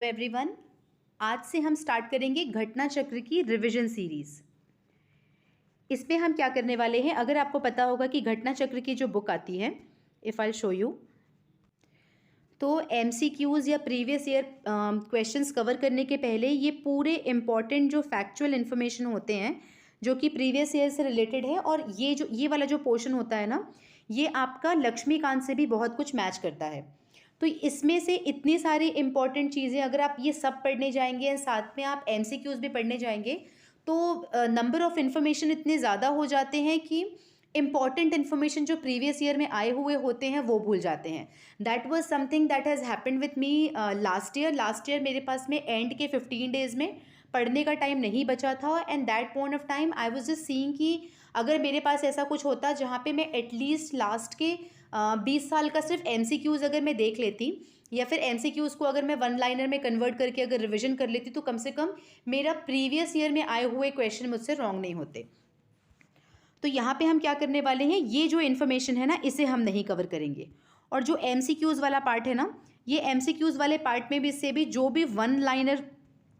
Everyone, आज से हम स्टार्ट करेंगे घटना चक्र की रिवीजन सीरीज। इसमें हम क्या करने वाले हैं, अगर आपको पता होगा कि घटना चक्र की जो बुक आती है, इफ़ आई शो यू, तो एमसीक्यूज़ या प्रीवियस ईयर क्वेश्चंस कवर करने के पहले ये पूरे इंपॉर्टेंट जो फैक्चुअल इन्फॉर्मेशन होते हैं जो कि प्रीवियस ईयर से रिलेटेड है, और ये वाला जो पोर्शन होता है ना, ये आपका लक्ष्मीकांत से भी बहुत कुछ मैच करता है। तो इसमें से इतनी सारी इंपॉर्टेंट चीज़ें अगर आप ये सब पढ़ने जाएंगे और साथ में आप एमसीक्यूज़ भी पढ़ने जाएंगे तो नंबर ऑफ़ इन्फॉर्मेशन इतने ज़्यादा हो जाते हैं कि इंपॉर्टेंट इन्फॉर्मेशन जो प्रीवियस ईयर में आए हुए होते हैं वो भूल जाते हैं। That was something that has happened with me last year मेरे पास में एंड के 15 डेज़ में पढ़ने का टाइम नहीं बचा था, and that point of time I was just seeing कि अगर मेरे पास ऐसा कुछ होता जहाँ पे मैं एटलीस्ट लास्ट के 20 साल का सिर्फ एमसीक्यूज़ अगर मैं देख लेती, या फिर एमसीक्यूज़ को अगर मैं वन लाइनर में कन्वर्ट करके अगर रिविजन कर लेती, तो कम से कम मेरा प्रीवियस ईयर में आए हुए क्वेश्चन मुझसे रॉन्ग नहीं होते। तो यहाँ पे हम क्या करने वाले हैं, ये जो इन्फॉर्मेशन है ना, इसे हम नहीं कवर करेंगे। और जो एमसीक्यूज़ वाला पार्ट है ना, ये एमसीक्यूज़ वाले पार्ट में भी इससे भी जो भी वन लाइनर,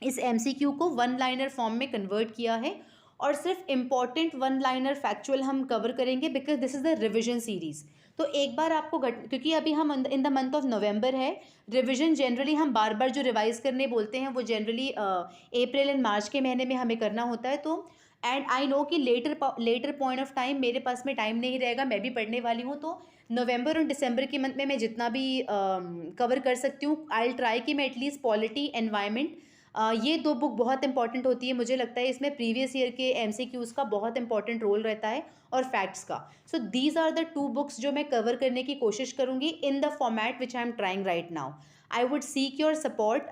इस एमसीक्यू को वन लाइनर फॉर्म में कन्वर्ट किया है और सिर्फ इम्पॉर्टेंट वन लाइनर फैक्चुअल हम कवर करेंगे, because this is the revision series. तो एक बार आपको क्योंकि अभी हम in the month of November है, रिविजन जनरली हम बार बार जो रिवाइज करने बोलते हैं वो जनरली अप्रैल एंड मार्च के महीने में हमें करना होता है। तो एंड आई नो कि लेटर पॉइंट ऑफ टाइम मेरे पास में टाइम नहीं रहेगा, मैं भी पढ़ने वाली हूँ, तो नवंबर और दिसंबर के मंथ में मैं जितना भी कवर कर सकती हूँ, आई विल ट्राई कि मैं एटलीस्ट पॉलिटी, एनवायरनमेंट, ये दो बुक बहुत इंपॉर्टेंट होती है। मुझे लगता है इसमें प्रीवियस ईयर के एमसीक्यूज़ का बहुत इंपॉर्टेंट रोल रहता है और फैक्ट्स का। So these are the two books जो मैं कवर करने की कोशिश करूँगी in the format which I am trying right now. I would seek your support.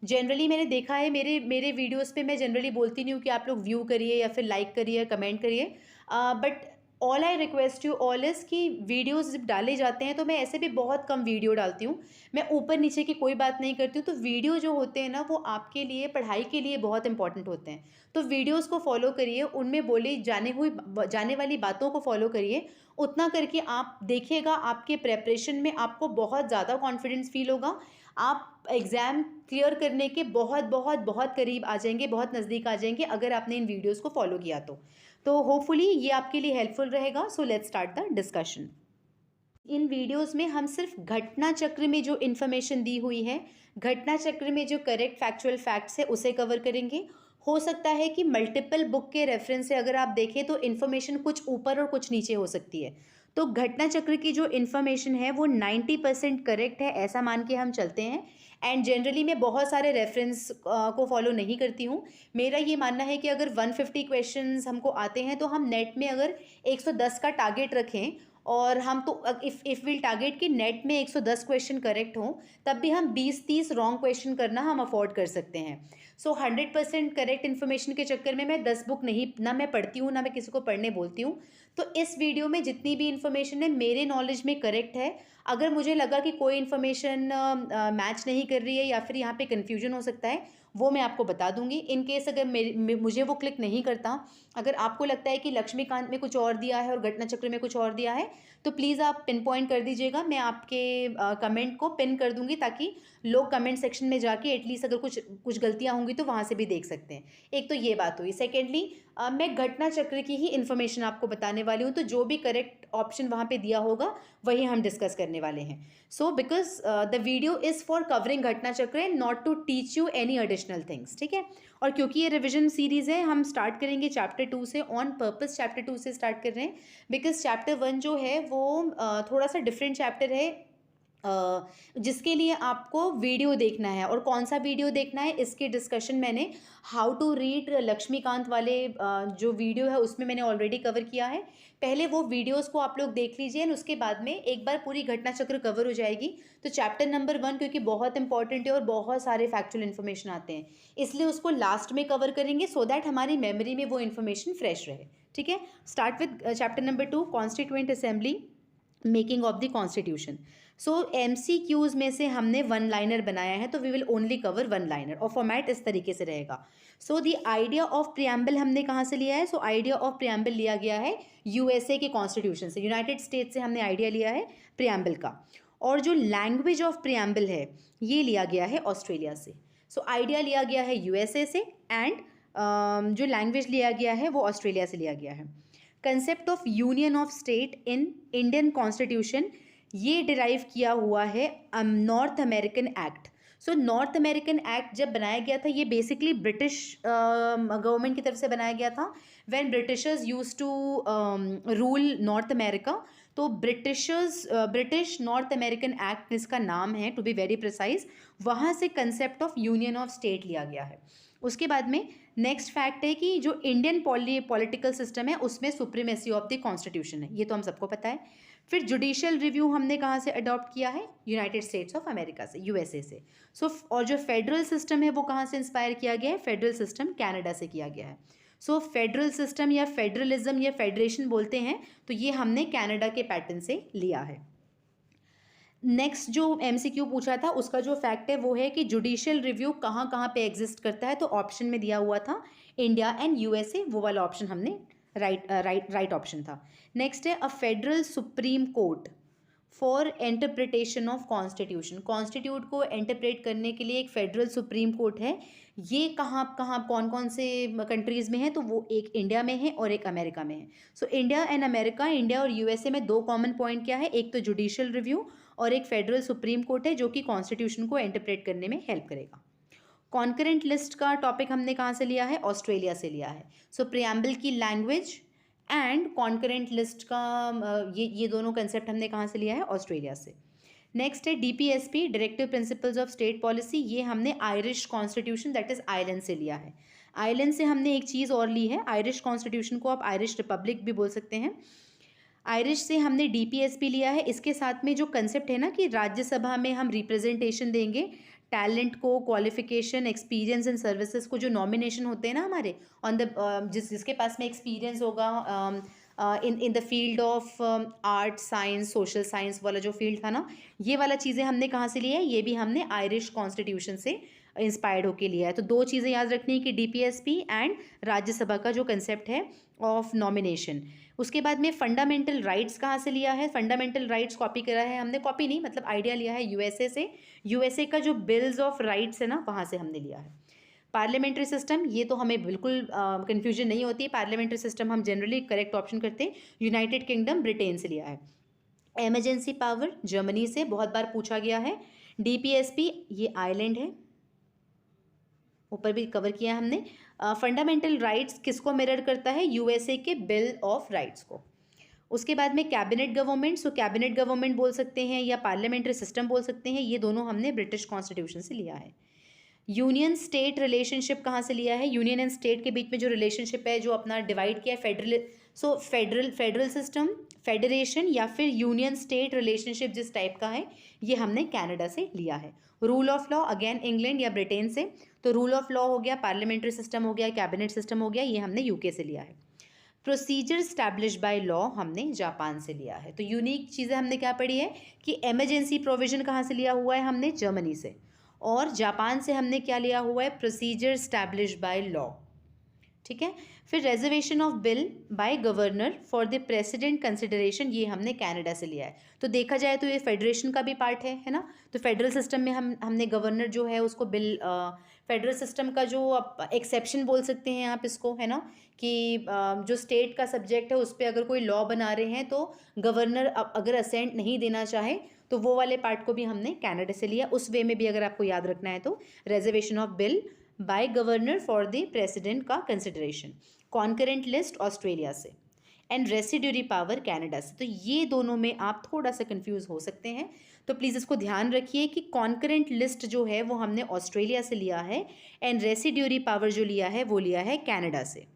Generally मैंने देखा है मेरे वीडियोज़ पे मैं जनरली बोलती नहीं हूँ कि आप लोग व्यू करिए या फिर लाइक करिए, कमेंट करिए, but all I request you all is कि वीडियोज़ जब डाले जाते हैं, तो मैं ऐसे भी बहुत कम वीडियो डालती हूँ, मैं ऊपर नीचे की कोई बात नहीं करती हूँ। तो वीडियो जो होते हैं ना, वो आपके लिए पढ़ाई के लिए बहुत इंपॉर्टेंट होते हैं। तो वीडियोज़ को फॉलो करिए, उनमें बोली जाने वाली बातों को फॉलो करिए। उतना करके आप देखिएगा आपके प्रेपरेशन में आपको बहुत ज़्यादा कॉन्फिडेंस फील होगा। आप एग्ज़ाम क्लियर करने के बहुत बहुत बहुत करीब आ जाएंगे, बहुत नज़दीक आ जाएंगे, अगर आपने इन वीडियोज़ को फॉलो किया तो होपफुली ये आपके लिए हेल्पफुल रहेगा। So let's start the discussion. In videos में हम सिर्फ घटना चक्र में जो इन्फॉर्मेशन दी हुई है, घटना चक्र में जो करेक्ट फैक्चुअल फैक्ट्स है, उसे कवर करेंगे। हो सकता है कि मल्टीपल बुक के रेफरेंस से अगर आप देखें तो इन्फॉर्मेशन कुछ ऊपर और कुछ नीचे हो सकती है। तो घटना चक्र की जो इन्फॉर्मेशन है वो 90% करेक्ट है, ऐसा मान के हम चलते हैं। एंड जनरली मैं बहुत सारे रेफरेंस को फॉलो नहीं करती हूँ। मेरा ये मानना है कि अगर 150 क्वेश्चंस हमको आते हैं, तो हम नेट में अगर 110 का टारगेट रखें, और हम तो इफ़ विल टारगेट कि नेट में 110 क्वेश्चन करेक्ट हों, तब भी हम 20-30 रॉन्ग क्वेश्चन करना हम अफोर्ड कर सकते हैं। सो 100% करेक्ट इन्फॉर्मेशन के चक्कर में मैं 10 बुक नहीं, ना मैं पढ़ती हूँ, ना मैं किसी को पढ़ने बोलती हूँ। तो इस वीडियो में जितनी भी इन्फॉर्मेशन है मेरे नॉलेज में करेक्ट है। अगर मुझे लगा कि कोई इन्फॉर्मेशन मैच नहीं कर रही है या फिर यहाँ पे कन्फ्यूजन हो सकता है, वो मैं आपको बता दूंगी। इन केस अगर मुझे वो क्लिक नहीं करता, अगर आपको लगता है कि लक्ष्मीकांत में कुछ और दिया है और घटना चक्र में कुछ और दिया है, तो प्लीज़ आप पिन पॉइंट कर दीजिएगा। मैं आपके कमेंट को पिन कर दूंगी ताकि लोग कमेंट सेक्शन में जाके एटलीस्ट अगर कुछ गलतियां होंगी तो वहाँ से भी देख सकते हैं। एक तो ये बात हुई। सेकेंडली, मैं घटना चक्र की ही इन्फॉर्मेशन आपको बताने वाली हूँ, तो जो भी करेक्ट ऑप्शन वहाँ पे दिया होगा वही हम डिस्कस करने वाले हैं। So because the video is for covering Ghatna Chakra and not to teach you any additional things, ठीक है। और क्योंकि ये रिविजन सीरीज़ है, हम स्टार्ट करेंगे चैप्टर 2 से, ऑन पर्पस चैप्टर 2 से स्टार्ट कर रहे हैं, बिकॉज चैप्टर 1 जो है वो थोड़ा सा डिफरेंट चैप्टर है, जिसके लिए आपको वीडियो देखना है। और कौन सा वीडियो देखना है, इसकी डिस्कशन मैंने हाउ टू रीड लक्ष्मीकांत वाले जो वीडियो है उसमें मैंने ऑलरेडी कवर किया है। पहले वो वीडियोस को आप लोग देख लीजिए, और उसके बाद में एक बार पूरी घटना चक्र कवर हो जाएगी। तो चैप्टर नंबर 1 क्योंकि बहुत इंपॉर्टेंट है और बहुत सारे फैक्चुअल इन्फॉर्मेशन आते हैं, इसलिए उसको लास्ट में कवर करेंगे, सो दैट हमारी मेमोरी में वो इन्फॉर्मेशन फ्रेश रहे, ठीक है। Start with chapter number 2, constituent assembly, making of the constitution. So MCQs में से हमने वन लाइनर बनाया है, तो we will only cover one liner, और फॉर्मेट इस तरीके से रहेगा। So the idea of preamble हमने कहाँ से लिया है? सो आइडिया ऑफ प्रियम्बल लिया गया है यूएसए के कॉन्स्टिट्यूशन से, यूनाइटेड स्टेट्स से हमने आइडिया लिया है प्रियम्बल का। और जो लैंग्वेज ऑफ प्रियम्बल है ये लिया गया है ऑस्ट्रेलिया से। सो आइडिया लिया गया है यूएसए से एंड जो लैंग्वेज लिया गया है वो ऑस्ट्रेलिया से लिया गया है। Concept of union of state in Indian constitution ये डिराइव किया हुआ है north American act. So north American act जब बनाया गया था ये बेसिकली ब्रिटिश गवर्नमेंट की तरफ से बनाया गया था when Britishers used to rule North America. तो ब्रिटिश नॉर्थ अमेरिकन एक्ट इसका नाम है टू बी वेरी प्रिसाइज, वहाँ से concept of union of state लिया गया है। उसके बाद में नेक्स्ट फैक्ट है कि जो इंडियन पॉलिटिकल सिस्टम है उसमें सुप्रीमेसी ऑफ द कॉन्स्टिट्यूशन है, ये तो हम सबको पता है। फिर जुडिशियल रिव्यू हमने कहाँ से अडॉप्ट किया है, यूनाइटेड स्टेट्स ऑफ अमेरिका से, यूएसए से। और जो फेडरल सिस्टम है वो कहाँ से इंस्पायर किया गया है, फेडरल सिस्टम कनाडा से किया गया है। फेडरल सिस्टम या फेडरलिज्म या फेडरेशन बोलते हैं, तो ये हमने कनाडा के पैटर्न से लिया है। नेक्स्ट जो एमसीक्यू पूछा था उसका जो फैक्ट है वो है कि जुडिशियल रिव्यू कहाँ कहाँ पे एग्जिस्ट करता है, तो ऑप्शन में दिया हुआ था इंडिया एंड यूएसए, वो वाला ऑप्शन हमने राइट ऑप्शन था। नेक्स्ट है a federal supreme court for interpretation of constitution, constitute को इंटरप्रेट करने के लिए एक फेडरल सुप्रीम कोर्ट है। ये कहाँ कौन कौन से कंट्रीज़ में है, तो वो एक इंडिया में है और एक अमेरिका में है। इंडिया एंड अमेरिका, इंडिया और यूएसए में दो कॉमन पॉइंट क्या है, एक तो जुडिशियल रिव्यू और एक फेडरल सुप्रीम कोर्ट है जो कि कॉन्स्टिट्यूशन को इंटरप्रेट करने में हेल्प करेगा। कॉन्करेंट लिस्ट का टॉपिक हमने कहाँ से लिया है, ऑस्ट्रेलिया से लिया है। प्रियम्बल की लैंग्वेज एंड कॉन्करेंट लिस्ट का ये दोनों कंसेप्ट हमने कहाँ से लिया है, ऑस्ट्रेलिया से। नेक्स्ट है DPSP, directive principles of state policy, ये हमने Irish constitution that is Ireland से लिया है। आयरलैंड से हमने एक चीज़ और ली है, आयरिश कॉन्स्टिट्यूशन को आप आयरिश रिपब्लिक भी बोल सकते हैं। आयरिश से हमने डीपीएसपी लिया है। इसके साथ में जो कंसेप्ट है ना कि राज्यसभा में हम रिप्रेजेंटेशन देंगे टैलेंट को, क्वालिफिकेशन, एक्सपीरियंस एंड सर्विसेज को, जो नॉमिनेशन होते हैं ना हमारे ऑन द जिसके पास में एक्सपीरियंस होगा in the field of art, science, social science वाला जो फील्ड था ना, ये वाला चीज़ें हमने कहाँ से लिया है, ये भी हमने आयरिश कॉन्स्टिट्यूशन से इंस्पायर्ड होके लिया है। तो दो चीज़ें याद रखनी है कि डीपीएसपी एंड राज्यसभा का जो कंसेप्ट है ऑफ नॉमिनेशन। उसके बाद में फंडामेंटल राइट्स कहाँ से लिया है, फंडामेंटल राइट्स कॉपी करा है हमने, कॉपी नहीं मतलब आइडिया लिया है यूएसए से। यूएसए का जो बिल्स ऑफ राइट्स है ना वहाँ से हमने लिया है। पार्लियामेंट्री सिस्टम, ये तो हमें बिल्कुल कन्फ्यूजन नहीं होती है, पार्लियामेंट्री सिस्टम हम जनरली करेक्ट ऑप्शन करते हैं, यूनाइटेड किंगडम ब्रिटेन से लिया है। एमरजेंसी पावर जर्मनी से, बहुत बार पूछा गया है। डीपीएसपी ये आयरलैंड है, ऊपर भी कवर किया है हमने। फंडामेंटल राइट्स किसको मिरर करता है, यूएसए के बिल ऑफ राइट्स को। उसके बाद में कैबिनेट गवर्नमेंट, कैबिनेट गवर्नमेंट बोल सकते हैं या पार्लियामेंट्री सिस्टम बोल सकते हैं, ये दोनों हमने ब्रिटिश कॉन्स्टिट्यूशन से लिया है। यूनियन स्टेट रिलेशनशिप कहाँ से लिया है, यूनियन एंड स्टेट के बीच में जो रिलेशनशिप है जो अपना डिवाइड किया है, फेडरल सिस्टम, फेडरेशन या फिर यूनियन स्टेट रिलेशनशिप जिस टाइप का है, ये हमने कनाडा से लिया है। Rule of law again England या ब्रिटेन से, तो रूल ऑफ लॉ हो गया, पार्लियामेंट्री सिस्टम हो गया, कैबिनेट सिस्टम हो गया, ये हमने यूके से लिया है। प्रोसीजर स्टैब्लिश बाय लॉ हमने जापान से लिया है। तो यूनिक चीज़ें हमने क्या पढ़ी है कि इमरजेंसी प्रोविजन कहाँ से लिया हुआ है, हमने जर्मनी से, और जापान से हमने क्या लिया हुआ है, प्रोसीजर स्टैब्लिश बाय लॉ। ठीक है, फिर reservation of bill bye governor for the president consideration, ये हमने कनाडा से लिया है। तो देखा जाए तो ये फेडरेशन का भी पार्ट है ना। तो फेडरल सिस्टम में हमने गवर्नर जो है उसको बिल, फेडरल सिस्टम का जो एक्सेप्शन बोल सकते हैं आप इसको, है ना, कि जो स्टेट का सब्जेक्ट है उस पर अगर कोई लॉ बना रहे हैं तो गवर्नर अगर असेंट नहीं देना चाहे तो वो वाले पार्ट को भी हमने कनाडा से लिया। उस वे में भी अगर आपको याद रखना है तो reservation of bill bye governor for the president का कंसिडरेशन। कॉन्करेंट लिस्ट ऑस्ट्रेलिया से एंड रेसिड्यूरी पावर कनाडा से। तो ये दोनों में आप थोड़ा सा कंफ्यूज हो सकते हैं, तो प्लीज़ इसको ध्यान रखिए कि कॉन्करेंट लिस्ट जो है वो हमने ऑस्ट्रेलिया से लिया है एंड रेसिड्यूरी पावर जो लिया है वो लिया है कनाडा से।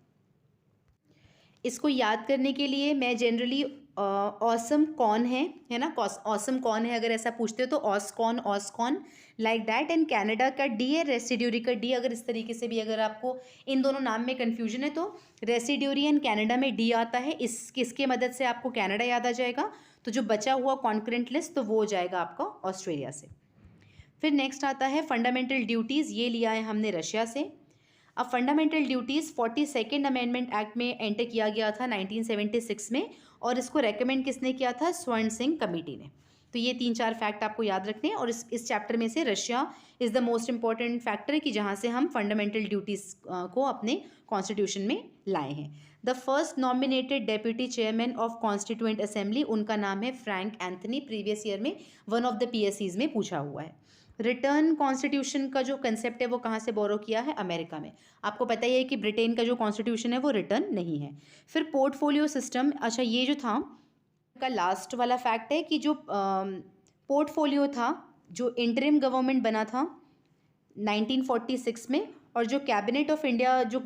इसको याद करने के लिए मैं जनरली ऑसम कौन है ना, ऑसम कौन है अगर ऐसा पूछते हो तो ऑसकॉन लाइक दैट। एंड कनाडा का डी है, रेसिड्यूरी का डी। अगर इस तरीके से भी अगर आपको इन दोनों नाम में कन्फ्यूजन है तो रेसिड्यूरी एंड कनाडा में डी आता है, किसके मदद से आपको कनाडा याद आ जाएगा। तो जो बचा हुआ कॉन्करेंट लिस्ट तो वो हो जाएगा आपका ऑस्ट्रेलिया से। फिर नेक्स्ट आता है फंडामेंटल ड्यूटीज़, ये लिया है हमने रशिया से। अब fundamental duties 42nd amendment act में एंटर किया गया था 1976 में, और इसको रेकमेंड किसने किया था, स्वर्ण सिंह कमेटी ने। तो ये 3-4 फैक्ट आपको याद रखने हैं। और इस चैप्टर में से Russia is the most important factor कि जहाँ से हम फंडामेंटल ड्यूटीज़ को अपने कॉन्स्टिट्यूशन में लाए हैं। The first nominated deputy chairman of constituent assembly, उनका नाम है फ्रैंक एंथनी। प्रीवियस ईयर में वन ऑफ द PSCs में पूछा हुआ है। रिटर्न कॉन्स्टिट्यूशन का जो कंसेप्ट है वो कहाँ से बोरो किया है? अमेरिका में। आपको पता ही है कि ब्रिटेन का जो कॉन्स्टिट्यूशन है वो रिटर्न नहीं है। फिर पोर्टफोलियो सिस्टम, अच्छा ये जो था का लास्ट वाला फैक्ट है कि जो पोर्टफोलियो था, जो इंटरिम गवर्नमेंट बना था 1946 में, और जो कैबिनेट ऑफ इंडिया जो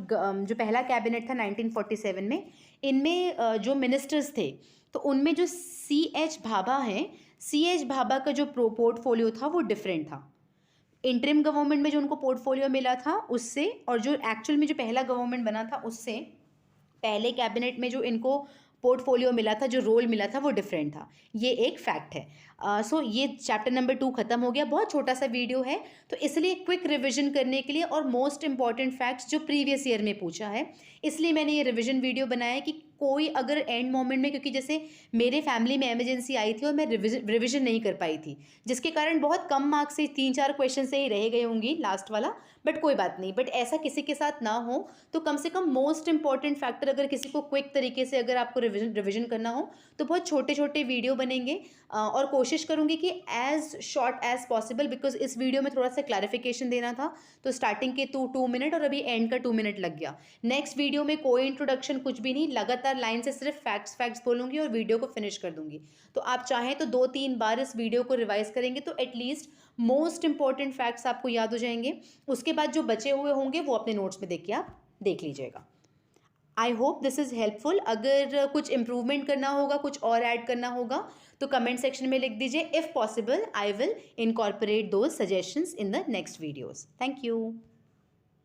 पहला कैबिनेट था 1947 में, इनमें जो मिनिस्टर्स थे तो उनमें जो CH भाभा हैं, CH भाभा का जो पोर्टफोलियो था वो डिफरेंट था। इंटरिम गवर्नमेंट में जो उनको पोर्टफोलियो मिला था उससे, और जो एक्चुअल में जो पहला गवर्नमेंट बना था उससे, पहले कैबिनेट में जो इनको पोर्टफोलियो मिला था, जो रोल मिला था वो डिफरेंट था। ये एक फैक्ट है। सो ये चैप्टर नंबर 2 खत्म हो गया। बहुत छोटा सा वीडियो है, तो इसलिए क्विक रिवीजन करने के लिए और मोस्ट इंपॉर्टेंट फैक्ट्स जो प्रीवियस ईयर में पूछा है, इसलिए मैंने ये रिवीजन वीडियो बनाया है कि कोई अगर एंड मोमेंट में, क्योंकि जैसे मेरे फैमिली में इमरजेंसी आई थी और मैं रिवीजन नहीं कर पाई थी, जिसके कारण बहुत कम मार्क्स से 3-4 क्वेश्चन से ही रह गए होंगी लास्ट वाला, बट कोई बात नहीं। बट ऐसा किसी के साथ ना हो, तो कम से कम मोस्ट इंपॉर्टेंट फैक्टर अगर किसी को क्विक तरीके से अगर आपको रिवीजन करना हो तो बहुत छोटे छोटे वीडियो बनेंगे, और कोशिश करूँगी कि as short as possible, because इस वीडियो में थोड़ा सा क्लैरिफिकेशन देना था, तो स्टार्टिंग के 2 मिनट और अभी एंड का 2 मिनट लग गया। नेक्स्ट वीडियो में कोई इंट्रोडक्शन कुछ भी नहीं, लगातार लाइन से सिर्फ फैक्ट्स बोलूँगी और वीडियो को फिनिश कर दूंगी। तो आप चाहें तो 2-3 बार इस वीडियो को रिवाइज करेंगे तो एटलीस्ट मोस्ट इंपॉर्टेंट फैक्ट्स आपको याद हो जाएंगे। उसके बाद जो बचे हुए होंगे वो अपने नोट्स में देख के आप देख लीजिएगा। I hope this is helpful. अगर कुछ इम्प्रूवमेंट करना होगा, कुछ और ऐड करना होगा, तो कमेंट सेक्शन में लिख दीजिए। If possible I will incorporate those suggestions in the next videos. Thank you.